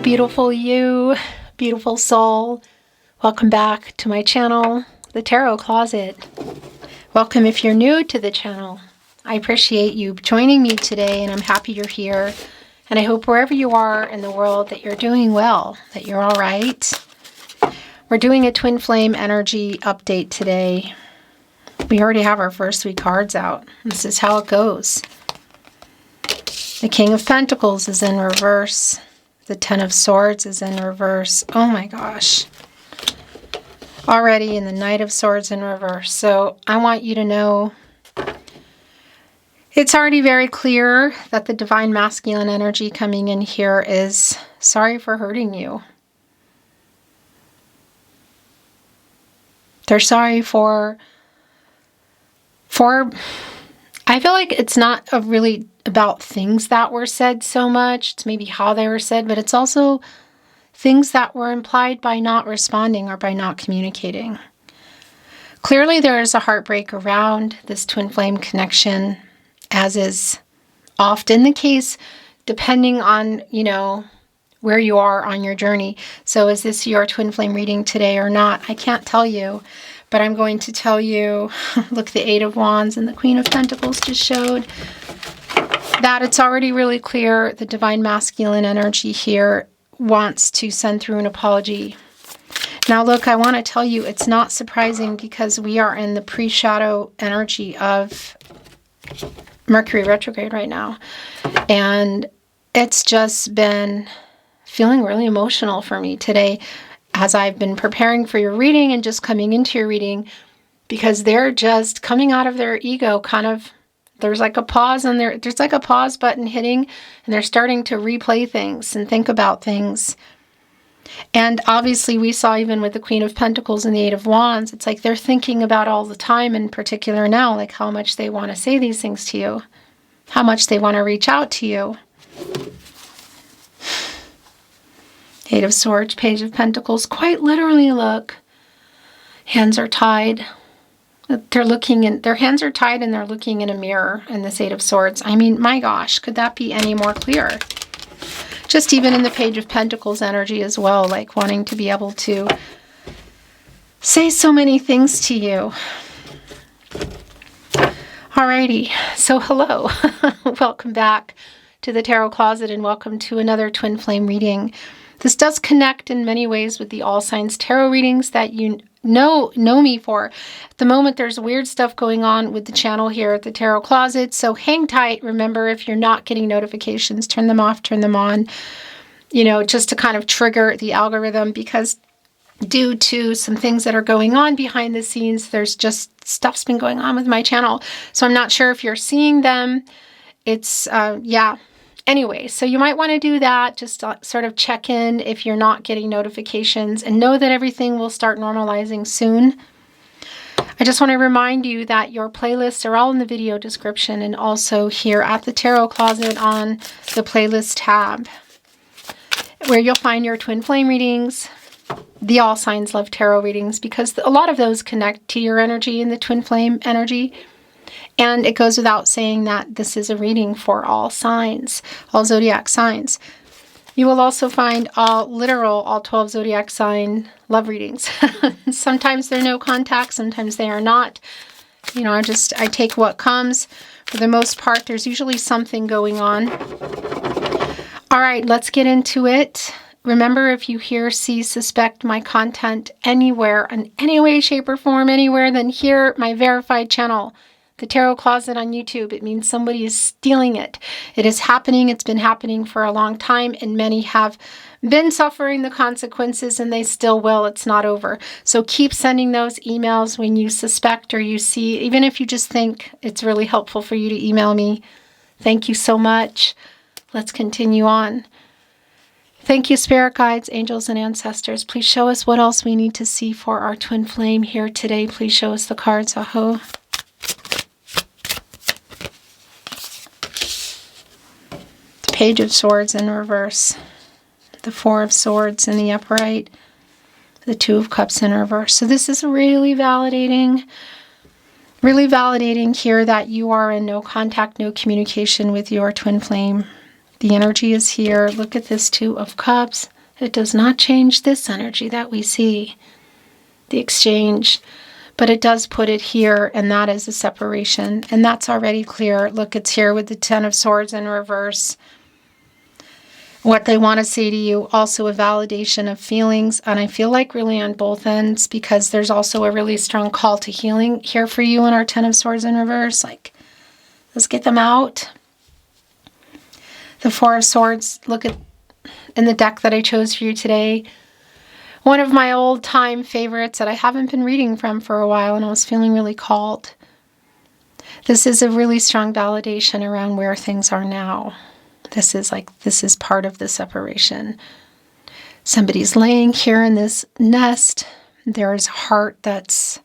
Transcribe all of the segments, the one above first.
beautiful you, beautiful soul. Welcome back to my channel, The Tarot Closet. Welcome if you're new to the channel. I appreciate you joining me today, and I'm happy you're here. And I hope wherever you are in the world that you're doing well, that you're all right. We're doing a twin flame energy update today. We already have our first 3 cards out. This is how it goes. The King of Pentacles is in reverse. The Ten of Swords is in reverse. Oh my gosh. Already in the Knight of Swords in reverse. So I want you to know it's already very clear that the Divine Masculine energy coming in here is sorry for hurting you. They're sorry for I feel like it's not really about things that were said so much. It's maybe how they were said, but it's also things that were implied by not responding or by not communicating. Clearly there is a heartbreak around this twin flame connection, as is often the case, depending on, where you are on your journey. So is this your twin flame reading today or not? I can't tell you. But I'm going to tell you, look, the Eight of Wands and the Queen of Pentacles just showed that it's already really clear the Divine Masculine energy here wants to send through an apology. Now, look, I want to tell you it's not surprising because we are in the pre-shadow energy of Mercury retrograde right now. And it's just been feeling really emotional for me today, as I've been preparing for your reading and just coming into your reading, because they're just coming out of their ego kind of. There's like a pause on there's like a pause button hitting, and they're starting to replay things and think about things. And obviously we saw even with the Queen of Pentacles and the Eight of Wands, it's like they're thinking about all the time, in particular now, like how much they want to say these things to you, how much they want to reach out to you. Eight of Swords, Page of Pentacles, quite literally, look, hands are tied. They're looking in, their hands are tied and they're looking in a mirror in this Eight of Swords. I mean, my gosh, could that be any more clear? Just even in the Page of Pentacles energy as well, like wanting to be able to say so many things to you. Alrighty, so hello. Welcome back to the Tarot Closet, and welcome to another twin flame reading. This does connect in many ways with the All Signs Tarot readings that you know me for. At the moment, there's weird stuff going on with the channel here at the Tarot Closet, so hang tight. Remember, if you're not getting notifications, turn them off, turn them on, just to kind of trigger the algorithm, because due to some things that are going on behind the scenes, there's just stuff's been going on with my channel. So I'm not sure if you're seeing them. It's, Anyway, so you might want to do that, just sort of check in if you're not getting notifications, and know that everything will start normalizing soon. I just want to remind you that your playlists are all in the video description, and also here at the Tarot Closet on the playlist tab, where you'll find your twin flame readings, the All Signs Love Tarot readings, because a lot of those connect to your energy in the twin flame energy. And it goes without saying that this is a reading for all signs, all zodiac signs. You will also find all 12 zodiac sign love readings. Sometimes they're no contact, sometimes they are not. I take what comes. For the most part, there's usually something going on. All right, let's get into it. Remember, if you hear, see, suspect my content anywhere, in any way, shape, or form, anywhere, then here, my verified channel, the Tarot Closet on YouTube. It means somebody is stealing it. It is happening. It's been happening for a long time, and many have been suffering the consequences, and they still will. It's not over. So keep sending those emails when you suspect or you see, even if you just think it's really helpful for you to email me. Thank you so much. Let's continue on. Thank you, spirit guides, angels, and ancestors. Please show us what else we need to see for our twin flame here today. Please show us the cards. Aho. Page of Swords in reverse, the Four of Swords in the upright, the Two of Cups in reverse. So this is really validating here that you are in no contact, no communication with your twin flame. The energy is here. Look at this Two of Cups. It does not change this energy that we see, the exchange, but it does put it here, and that is a separation, and that's already clear. Look, it's here with the Ten of Swords in reverse. What they want to say to you, also a validation of feelings, and I feel like really on both ends, because there's also a really strong call to healing here for you in our Ten of Swords in reverse. Like, let's get them out. The Four of Swords, look at in the deck that I chose for you today. One of my old-time favorites that I haven't been reading from for a while, and I was feeling really called. This is a really strong validation around where things are now. This is part of the separation. Somebody's laying here in this nest. There's a heart that's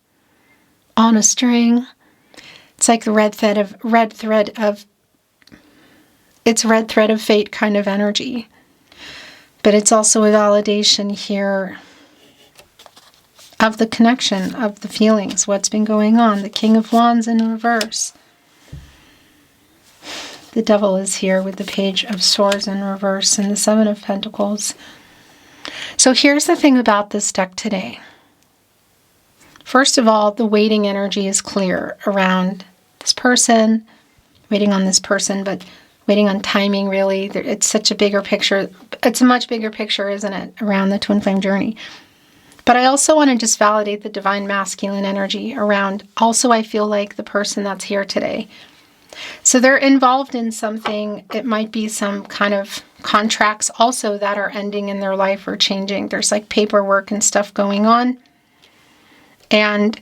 on a string. It's like the red thread of fate kind of energy. But it's also a validation here of the connection, of the feelings, what's been going on. The King of Wands in reverse. The Devil is here with the Page of Swords in reverse and the Seven of Pentacles. So here's the thing about this deck today. First of all, the waiting energy is clear around this person, waiting on this person, but waiting on timing, really. It's such a bigger picture. It's a much bigger picture, isn't it, around the twin flame journey. But I also want to just validate the divine masculine energy around, also I feel like the person that's here today. So they're involved in something. It might be some kind of contracts also that are ending in their life or changing. There's like paperwork and stuff going on. And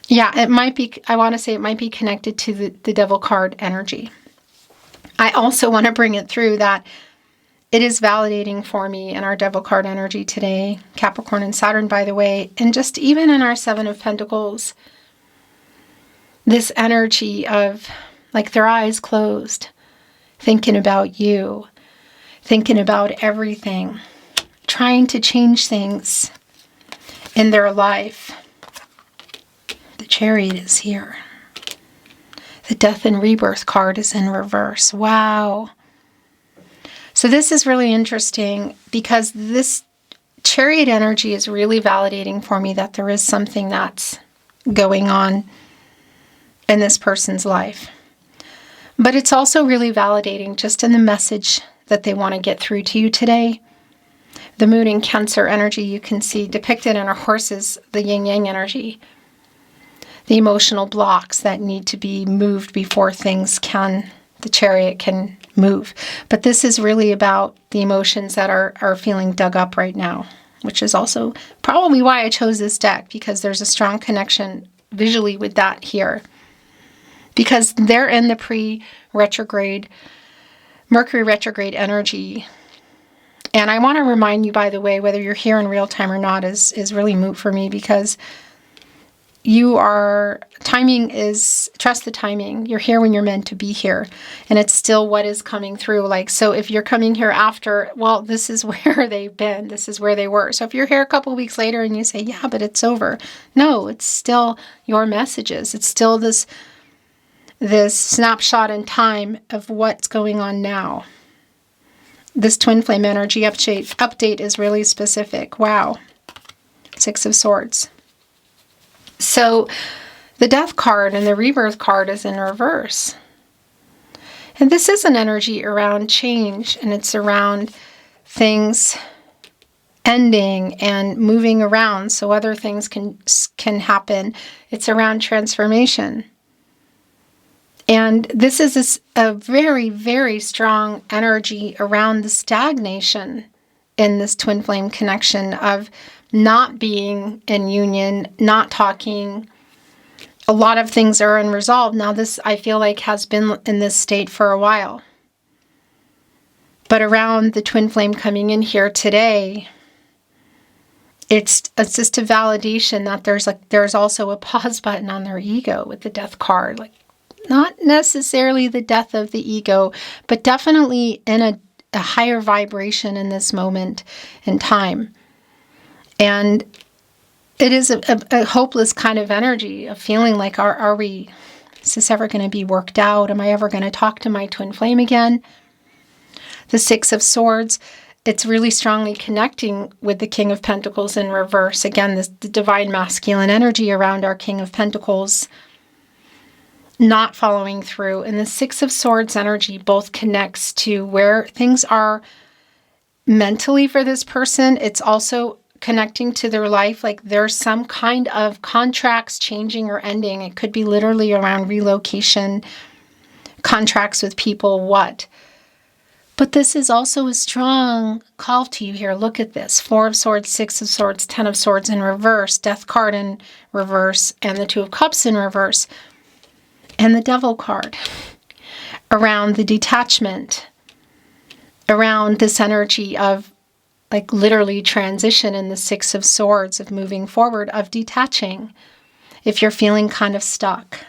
yeah, it might be, I want to say it might be connected to the Devil card energy. I also want to bring it through that it is validating for me in our Devil card energy today, Capricorn and Saturn, by the way, and just even in our Seven of Pentacles, this energy of like their eyes closed, thinking about you, thinking about everything, trying to change things in their life. The Chariot is here. The Death and Rebirth card is in reverse. Wow. So this is really interesting because this Chariot energy is really validating for me that there is something that's going on in this person's life. But it's also really validating just in the message that they want to get through to you today. The Moon in Cancer energy you can see depicted in our horses, the yin-yang energy. The emotional blocks that need to be moved before the Chariot can move. But this is really about the emotions that are feeling dug up right now, which is also probably why I chose this deck, because there's a strong connection visually with that here. Because they're in the pre-retrograde, Mercury retrograde energy. And I want to remind you, by the way, whether you're here in real time or not is really moot for me, because timing is, trust the timing. You're here when you're meant to be here. And it's still what is coming through. Like, so if you're coming here after, well, this is where they've been. This is where they were. So if you're here a couple of weeks later and you say, yeah, but it's over. No, it's still your messages. It's still this snapshot in time of what's going on now. This twin flame energy update is really specific. Wow. Six of Swords. So the Death card and the Rebirth card is in reverse. And this is an energy around change, and it's around things ending and moving around so other things can happen. It's around transformation. And this is a very, very strong energy around the stagnation in this twin flame connection of not being in union, not talking. A lot of things are unresolved. Now this, I feel like, has been in this state for a while. But around the twin flame coming in here today, it's just a validation that there's also a pause button on their ego with the Death card. Like, not necessarily the death of the ego, but definitely in a higher vibration in this moment in time. And it is a hopeless kind of energy of feeling like, is this ever going to be worked out? Am I ever going to talk to my twin flame again? The Six of Swords, it's really strongly connecting with the King of Pentacles in reverse. Again, the divine masculine energy around our King of Pentacles not following through. And the Six of Swords energy both connects to where things are mentally for this person. It's also connecting to their life, like there's some kind of contracts changing or ending. It could be literally around relocation, contracts with people, what. But this is also a strong call to you here. Look at this. Four of Swords, Six of Swords, Ten of Swords in reverse, Death card in reverse, and the Two of Cups in reverse, and the Devil card around the detachment, around this energy of like literally transition in the Six of Swords, of moving forward, of detaching, if you're feeling kind of stuck.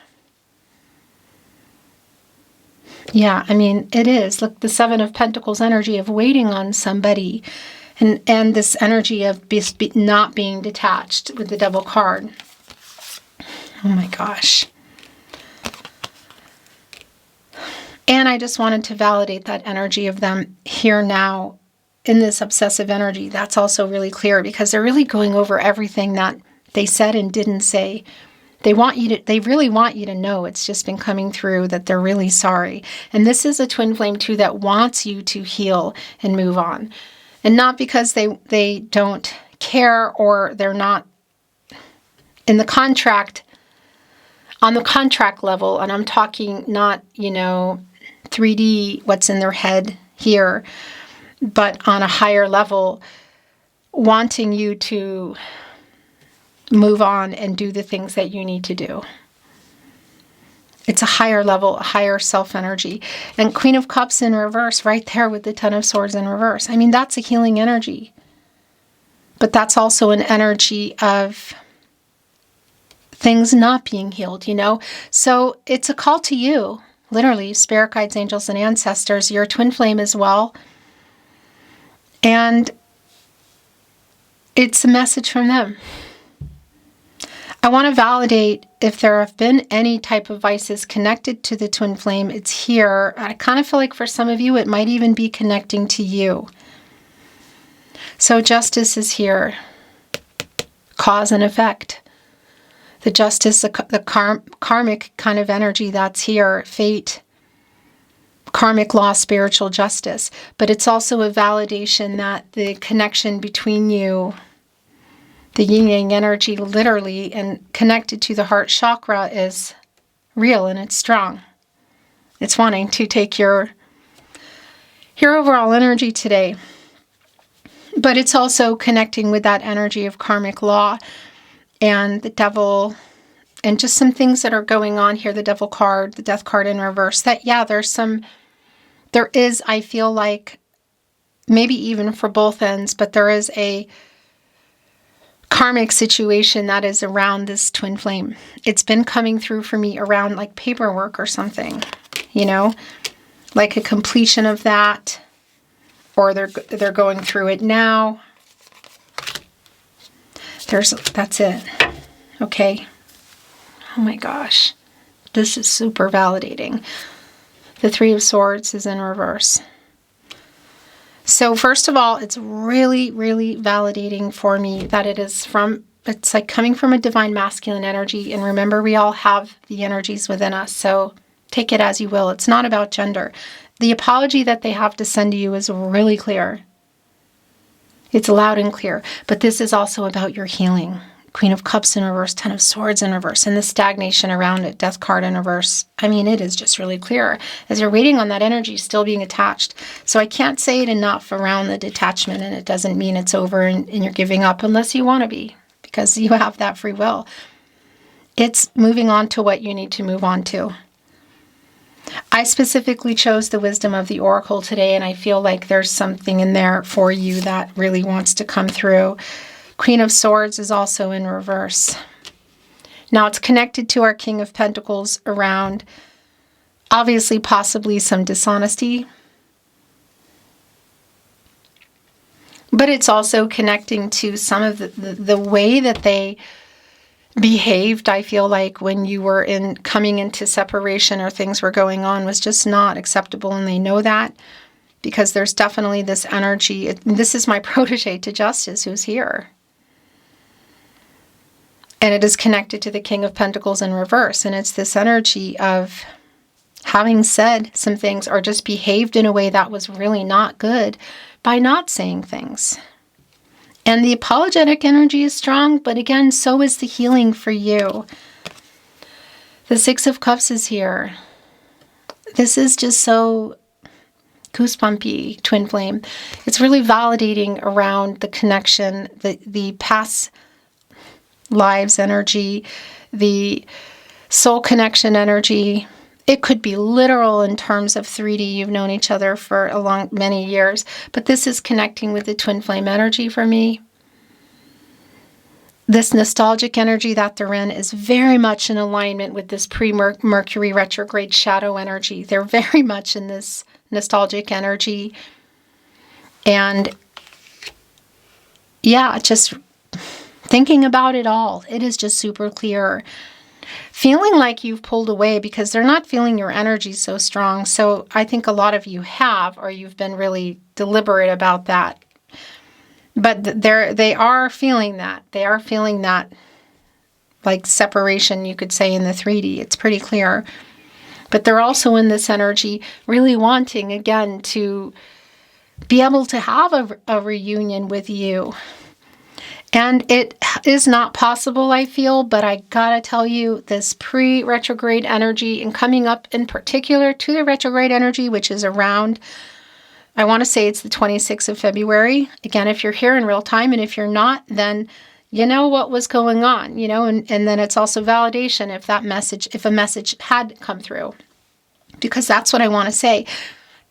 Yeah, I mean, it is. Look, the Seven of Pentacles energy of waiting on somebody, and this energy of not being detached with the Devil card. Oh my gosh. And I just wanted to validate that energy of them here now in this obsessive energy. That's also really clear because they're really going over everything that they said and didn't say. They really want you to know. It's just been coming through that they're really sorry. And this is a twin flame too that wants you to heal and move on. And not because they don't care or they're not in the contract, on the contract level. And I'm talking not, 3D, what's in their head here, but on a higher level, wanting you to move on and do the things that you need to do. It's a higher level, a higher self energy. And Queen of Cups in reverse, right there with the Ten of Swords in reverse. I mean, that's a healing energy. But that's also an energy of things not being healed, So it's a call to you, literally, spirit guides, angels, and ancestors. You're a twin flame as well. And it's a message from them. I want to validate if there have been any type of vices connected to the twin flame. It's here. I kind of feel like for some of you, it might even be connecting to you. So justice is here. Cause and effect. The justice, the karmic kind of energy that's here. Fate. Karmic law, spiritual justice. But it's also a validation that the connection between you, the yin-yang energy literally and connected to the heart chakra, is real and it's strong. It's wanting to take your overall energy today. But it's also connecting with that energy of karmic law and the devil and just some things that are going on here. The Devil card, the Death card in reverse. That, yeah, there is, I feel like, maybe even for both ends, but there is a karmic situation that is around this twin flame. It's been coming through for me around like paperwork or something, like a completion of that, or they're going through it now. That's it. Okay. Oh my gosh. This is super validating. The Three of Swords is in reverse. So first of all, it's really, really validating for me that it's like coming from a divine masculine energy. And remember, we all have the energies within us. So take it as you will. It's not about gender. The apology that they have to send to you is really clear. It's loud and clear. But this is also about your healing. Queen of Cups in reverse, Ten of Swords in reverse, and the stagnation around it, Death card in reverse. I mean, it is just really clear as you're waiting on that energy still being attached. So I can't say it enough around the detachment, and it doesn't mean it's over and you're giving up unless you want to be, because you have that free will. It's moving on to what you need to move on to. I specifically chose the wisdom of the Oracle today, and I feel like there's something in there for you that really wants to come through. Queen of Swords is also in reverse. Now it's connected to our King of Pentacles around, obviously, possibly some dishonesty. But it's also connecting to some of the way that they behaved. I feel like when you were coming into separation or things were going on was just not acceptable, and they know that. because there's definitely this energy. This is my protege to Justice who's here. And it is connected to the King of Pentacles in reverse. And it's this energy of having said some things or just behaved in a way that was really not good by not saying things. And the apologetic energy is strong, but again, so is the healing for you. The Six of Cups is here. This is just so goosebumpy, twin flame. It's really validating around the connection, the past lives energy, the soul connection energy. It could be literal in terms of 3D. You've known each other for many years, but this is connecting with the twin flame energy for me. This nostalgic energy that they're in is very much in alignment with this pre-Mercury retrograde shadow energy. They're very much in this nostalgic energy. And yeah, just thinking about it all, it is just super clear. Feeling like you've pulled away because they're not feeling your energy so strong. So I think a lot of you have, or you've been really deliberate about that. But they are feeling that. They are feeling that like separation, you could say, in the 3D. It's pretty clear. But they're also in this energy really wanting, again, to be able to have a reunion with you. And it is not possible, I feel, but I gotta tell you, this pre-retrograde energy and coming up in particular to the retrograde energy, which is around, I want to say it's the 26th of February. Again, if you're here in real time, and if you're not, then you know what was going on, you know, and then it's also validation if a message had come through. Because that's what I want to say.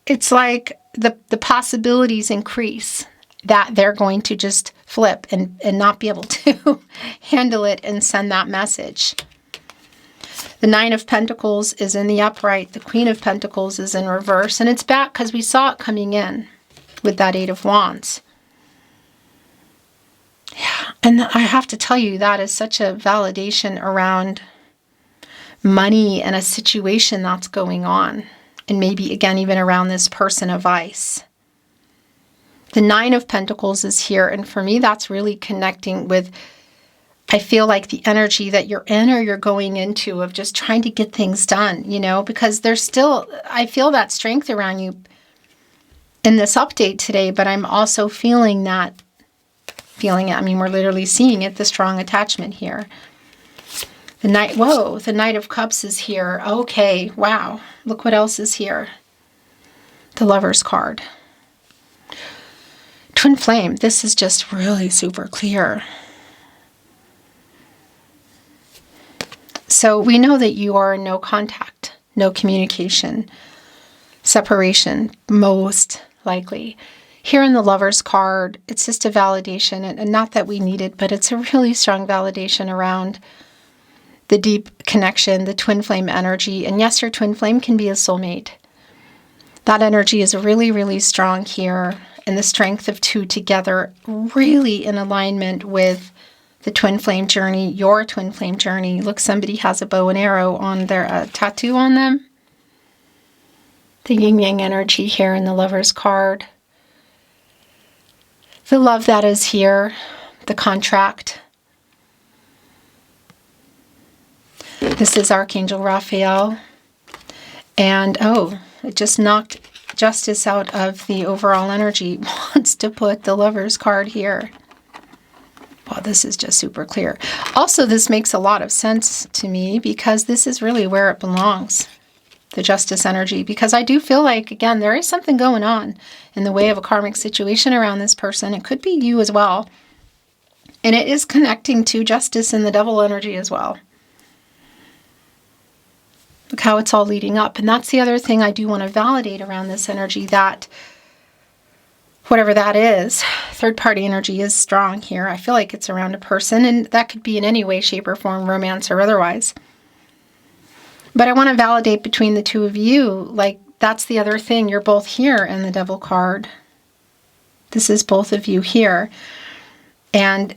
It's like the possibilities increase that they're going to just flip and not be able to handle it and send that message. The Nine of Pentacles is in the upright. The Queen of Pentacles is in reverse. And it's back because we saw it coming in with that Eight of Wands. Yeah, and I have to tell you, that is such a validation around money and a situation that's going on. And maybe, again, even around this person of ice. The Nine of Pentacles is here. And for me, that's really connecting with, I feel like, the energy that you're in or you're going into of just trying to get things done, you know, because there's still, I feel that strength around you in this update today, but I'm also feeling it. I mean, we're literally seeing it, the strong attachment here. The Knight of Cups is here. Okay, wow. Look what else is here. The Lover's card. Twin flame, this is just really super clear. So we know that you are in no contact, no communication, separation, most likely. Here in the Lover's card, it's just a validation, and not that we need it, but it's a really strong validation around the deep connection, the twin flame energy. And yes, your twin flame can be a soulmate. That energy is really, really strong here, and the strength of two together, really in alignment with the twin flame journey, your twin flame journey. Look, somebody has a bow and arrow on their tattoo on them. The yin yang energy here in the Lover's card. The love that is here, the contract. This is Archangel Raphael. And it just knocked Justice out of the overall energy. Wants to put the Lover's card here. Wow, this is just super clear. Also, this makes a lot of sense to me because this is really where it belongs, the Justice energy. Because I do feel like, again, there is something going on in the way of a karmic situation around this person. It could be you as well. And it is connecting to Justice and the Devil energy as well. Look how it's all leading up. And that's the other thing I do want to validate around this energy, that whatever that is, third-party energy is strong here. I feel like it's around a person, and that could be in any way, shape, or form, romance or otherwise. But I want to validate between the two of you, like, that's the other thing. You're both here in the Devil card. This is both of you here. And,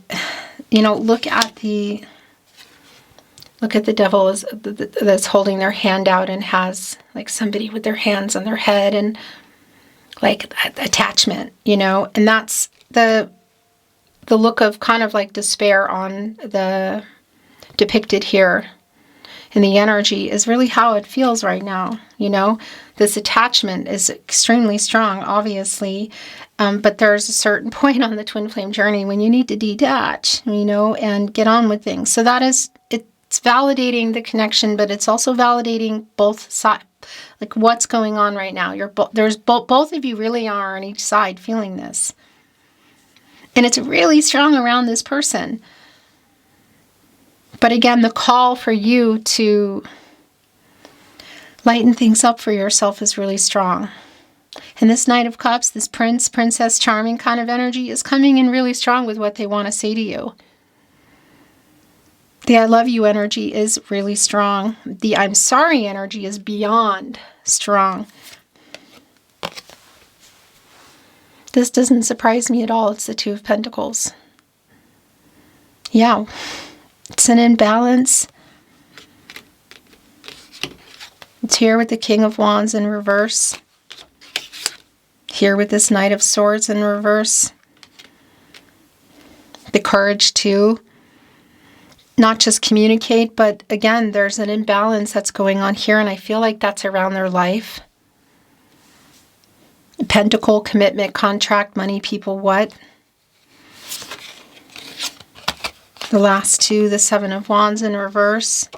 you know, look at the devil that's holding their hand out and has like somebody with their hands on their head. And like attachment, and that's the look of kind of like despair on the depicted here. And the energy is really how it feels right now, This attachment is extremely strong, obviously, but there's a certain point on the twin flame journey when you need to detach, and get on with things. So it's validating the connection, but it's also validating both sides, like what's going on right now. Both of you really are on each side feeling this. And it's really strong around this person. But again, the call for you to lighten things up for yourself is really strong. And this Knight of Cups, this Prince, Princess Charming kind of energy is coming in really strong with what they want to say to you. The I love you energy is really strong. The I'm sorry energy is beyond strong. This doesn't surprise me at all. It's the Two of Pentacles. Yeah. It's an imbalance. It's here with the King of Wands in reverse. Here with this Knight of Swords in reverse. The courage to not just communicate, but again, there's an imbalance that's going on here, and I feel like that's around their life. Pentacle, commitment, contract, money, people, what? The last two, the Seven of Wands in reverse,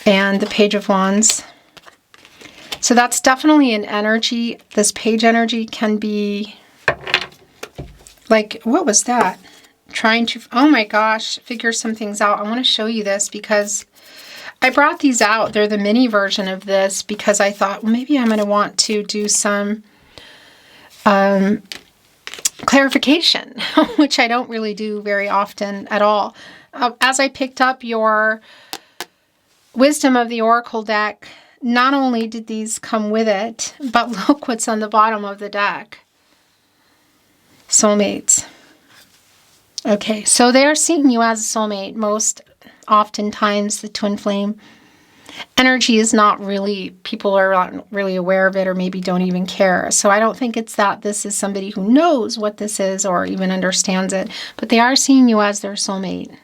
and the Page of Wands. So that's definitely an energy. This page energy can be like, what was that? Trying to, oh my gosh, figure some things out. I want to show you this because I brought these out. They're the mini version of this because I thought, well, maybe I'm going to want to do some clarification, which I don't really do very often at all. As I picked up your Wisdom of the Oracle deck, not only did these come with it, but look what's on the bottom of the deck. Soulmates. Okay, so they're seeing you as a soulmate. Most oftentimes the twin flame energy is not really, people are not really aware of it or maybe don't even care. So I don't think it's that this is somebody who knows what this is or even understands it, but they are seeing you as their soulmate.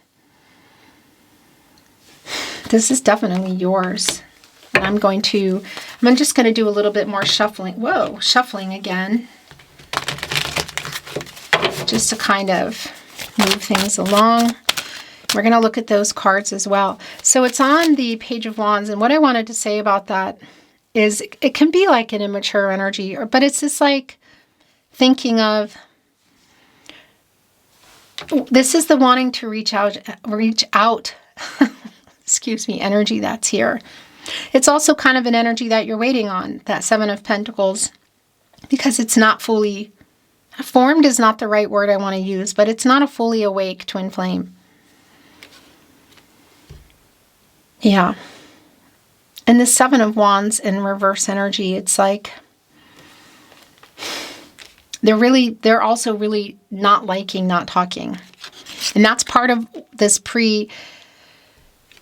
This is definitely yours. And I'm just going to do a little bit more shuffling. Whoa, shuffling again. Just to kind of move things along. We're going to look at those cards as well. So it's on the Page of Wands, and what I wanted to say about that is it can be like an immature energy, but it's just like thinking of, this is the wanting to reach out, excuse me, energy that's here. It's also kind of an energy that you're waiting on, that Seven of Pentacles, because it's not fully formed is not the right word I want to use, but it's not a fully awake twin flame. Yeah. And the Seven of Wands in reverse energy, it's like they're also really not liking not talking. And that's part of this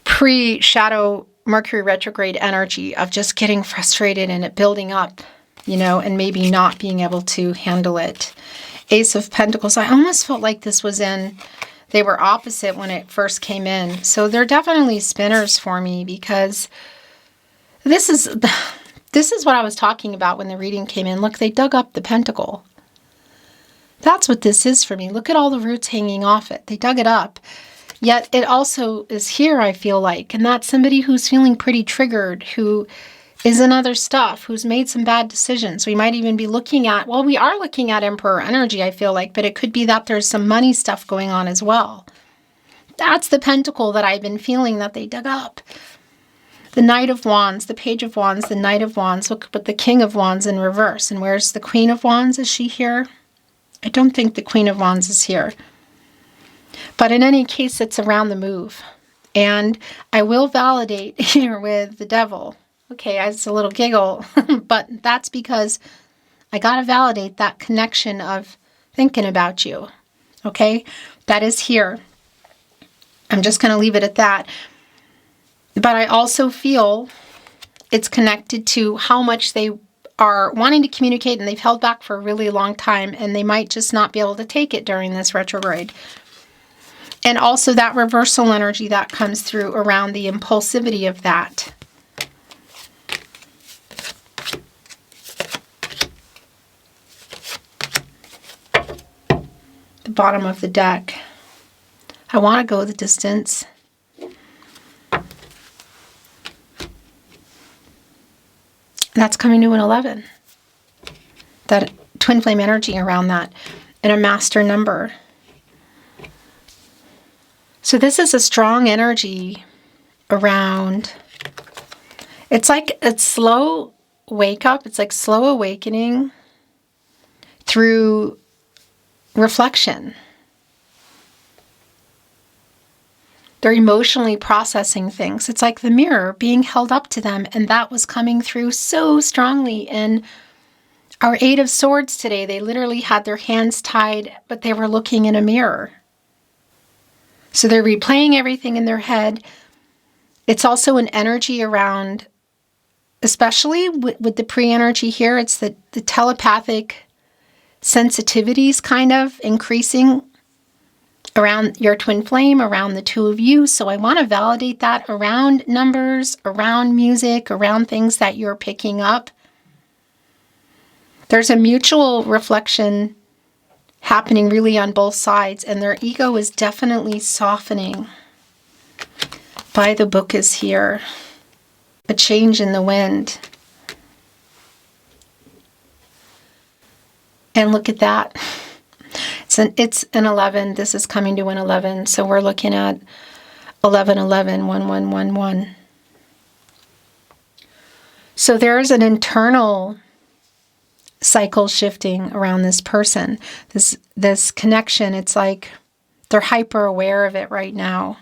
pre-shadow Mercury retrograde energy of just getting frustrated and it building up, and maybe not being able to handle it. Ace of Pentacles. I almost felt like this was they were opposite when it first came in. So they're definitely spinners for me because this is what I was talking about when the reading came in. Look, they dug up the pentacle. That's what this is for me. Look at all the roots hanging off it. They dug it up. Yet it also is here, I feel like. And that's somebody who's feeling pretty triggered, who is in other stuff, who's made some bad decisions. We might even be looking at, we are looking at Emperor energy, I feel like, but it could be that there's some money stuff going on as well. That's the pentacle that I've been feeling that they dug up. The Knight of Wands, the Page of Wands, the Knight of Wands, look, but the King of Wands in reverse. And where's the Queen of Wands? Is she here? I don't think the Queen of Wands is here. But in any case, it's around the move. And I will validate here with the Devil. Okay, it's a little giggle, but that's because I got to validate that connection of thinking about you. Okay, that is here. I'm just going to leave it at that. But I also feel it's connected to how much they are wanting to communicate and they've held back for a really long time, and they might just not be able to take it during this retrograde. And also that reversal energy that comes through around the impulsivity of that. The bottom of the deck. I want to go the distance. That's coming to an 11. That twin flame energy around that. And a master number. So this is a strong energy around, it's like a slow wake up. It's like slow awakening through reflection. They're emotionally processing things. It's like the mirror being held up to them, and that was coming through so strongly in our Eight of Swords today. They literally had their hands tied, but they were looking in a mirror. So they're replaying everything in their head. It's also an energy around, especially with the pre-energy here, it's the telepathic sensitivities kind of increasing around your twin flame, around the two of you. So I want to validate that around numbers, around music, around things that you're picking up. There's a mutual reflection happening really on both sides, and their ego is definitely softening. By the book is here. A change in the wind. And look at that. It's an 11. This is coming to an 11. So we're looking at 11, 11, 1, 1, 1, 1. So there's an internal cycle shifting around this person. This connection, it's like they're hyper aware of it right now.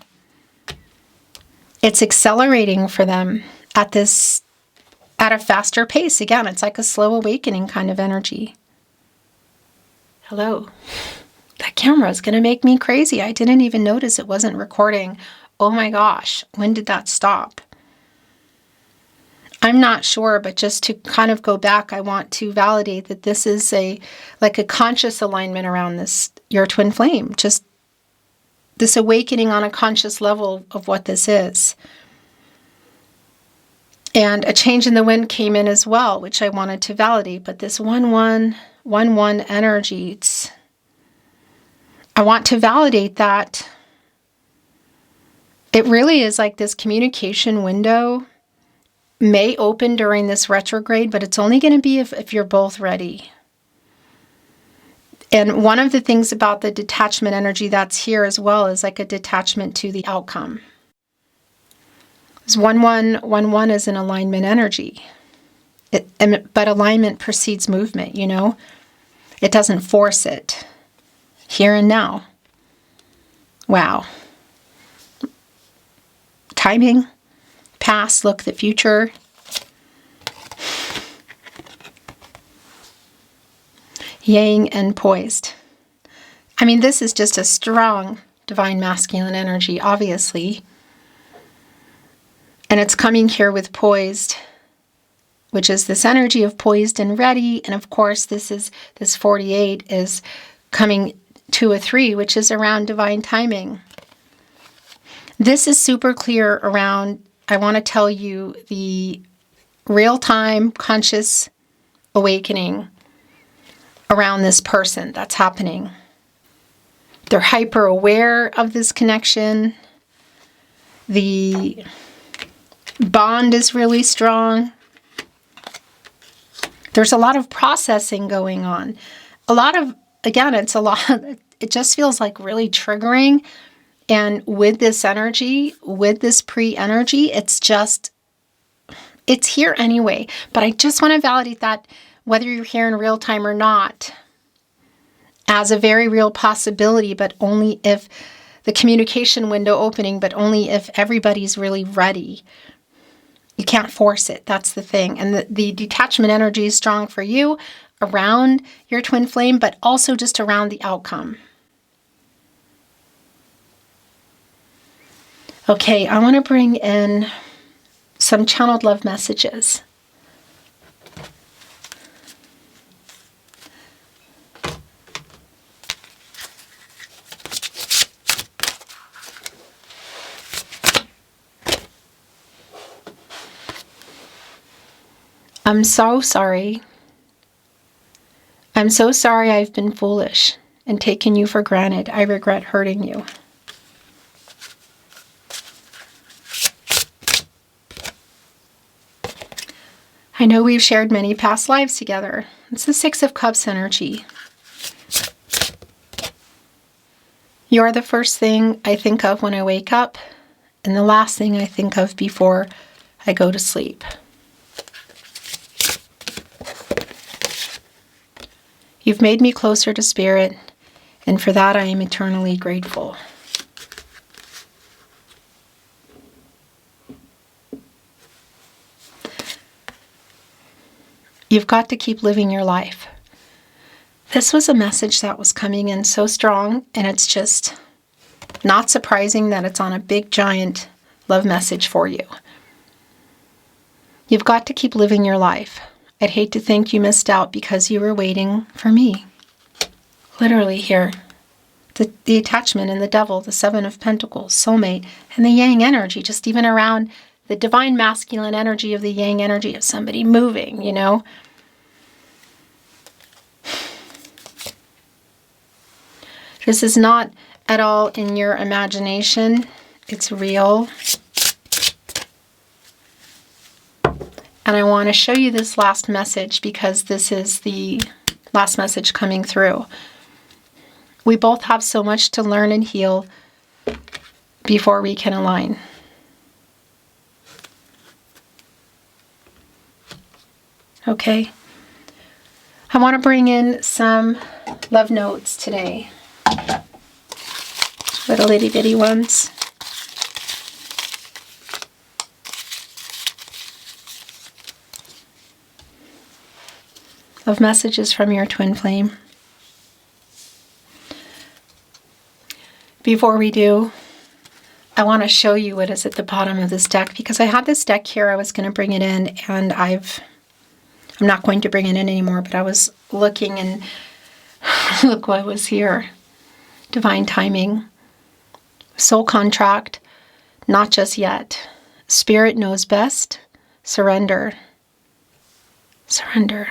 It's accelerating for them at a faster pace. Again, it's like a slow awakening kind of energy. Hello. That camera is going to make me crazy. I didn't even notice it wasn't recording. Oh my gosh, when did that stop? I'm not sure, but just to kind of go back, I want to validate that this is like a conscious alignment around this, your twin flame. Just this awakening on a conscious level of what this is. And a change in the wind came in as well, which I wanted to validate. But this 1-1, 1-1 energy, I want to validate that it really is like this communication window may open during this retrograde, but it's only going to be if you're both ready. And one of the things about the detachment energy that's here as well is like a detachment to the outcome. 1-1, 1-1 is an alignment energy. But alignment precedes movement, you know? It doesn't force it. Here and now. Wow. Timing. Past, look, the future. Yang and poised. I mean, this is just a strong divine masculine energy, obviously. And it's coming here with poised, which is this energy of poised and ready. And of course, this 48 is coming to a 3, which is around divine timing. This is super clear around, I want to tell you, the real-time conscious awakening around this person that's happening. They're hyper aware of this connection. The bond is really strong. There's a lot of processing going on. It just feels like really triggering. And with this energy, with this pre-energy, it's here anyway. But I just want to validate that whether you're here in real time or not, as a very real possibility, but only if the communication window opening, but only if everybody's really ready. You can't force it. That's the thing. And the detachment energy is strong for you around your twin flame, but also just around the outcome. Okay, I want to bring in some channeled love messages. I'm so sorry. I'm so sorry I've been foolish and taken you for granted. I regret hurting you. I know we've shared many past lives together. It's the Six of Cups energy. You're the first thing I think of when I wake up, and the last thing I think of before I go to sleep. You've made me closer to Spirit, and for that I am eternally grateful. You've got to keep living your life. This was a message that was coming in so strong, and it's just not surprising that it's on a big, giant love message for you. You've got to keep living your life. I'd hate to think you missed out because you were waiting for me. Literally here. The attachment and the devil, the Seven of Pentacles, soulmate, and the yang energy, just even around the divine masculine energy of the yang energy of somebody moving, you know. This is not at all in your imagination. It's real. And I want to show you this last message because this is the last message coming through. We both have so much to learn and heal before we can align. Okay. I want to bring in some love notes today. Little itty bitty ones. Love messages from your twin flame. Before we do, I want to show you what is at the bottom of this deck because I had this deck here. I was going to bring it in and I'm not going to bring it in anymore, but I was looking and look what was here. Divine timing. Soul contract. Not just yet. Spirit knows best. Surrender. Surrender.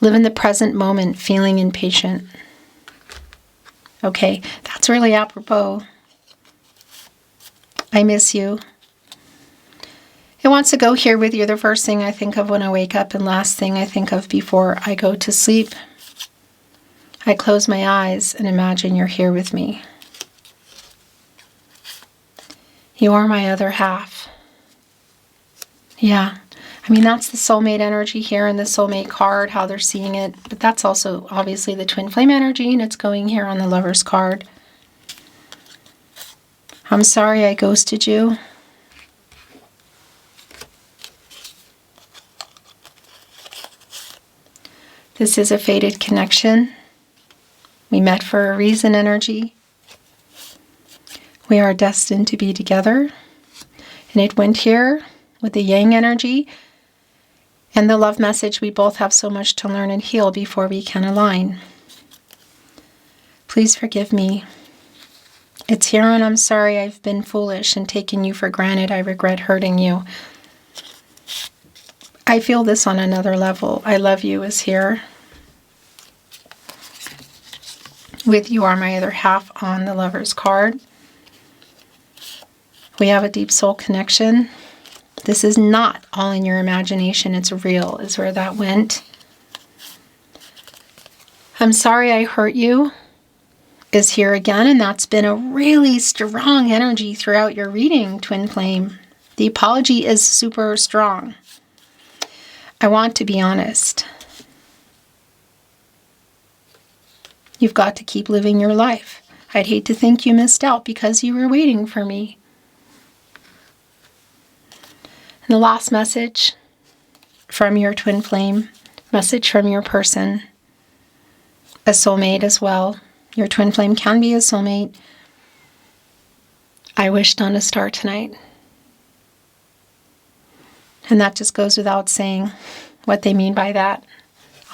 Live in the present moment, feeling impatient. Okay, that's really apropos. I miss you. It wants to go here with you. The first thing I think of when I wake up and last thing I think of before I go to sleep. I close my eyes and imagine you're here with me. You are my other half. Yeah. I mean, that's the soulmate energy here in the soulmate card, how they're seeing it. But that's also obviously the twin flame energy, and it's going here on the lover's card. I'm sorry I ghosted you. This is a fated connection. We met for a reason energy. We are destined to be together. And it went here with the yang energy. And the love message, we both have so much to learn and heal before we can align. Please forgive me. It's here and I'm sorry I've been foolish and taken you for granted. I regret hurting you. I feel this on another level. I love you is here. With you are my other half on the lover's card. We have a deep soul connection. This is not all in your imagination. It's real, is where that went. I'm sorry I hurt you is here again, and that's been a really strong energy throughout your reading, twin flame. The apology is super strong. I want to be honest. You've got to keep living your life. I'd hate to think you missed out because you were waiting for me. And the last message from your twin flame, message from your person, a soulmate as well. Your twin flame can be a soulmate. I wished on a star tonight. And that just goes without saying what they mean by that,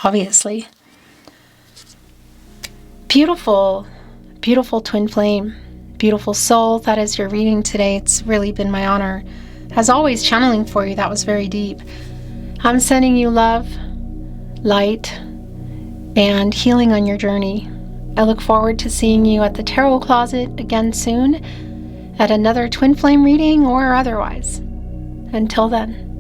obviously. Beautiful, beautiful twin flame, beautiful soul. That is your reading today. It's really been my honor. As always, channeling for you. That was very deep. I'm sending you love, light, and healing on your journey. I look forward to seeing you at the Tarot Closet again soon, at another twin flame reading or otherwise. Until then.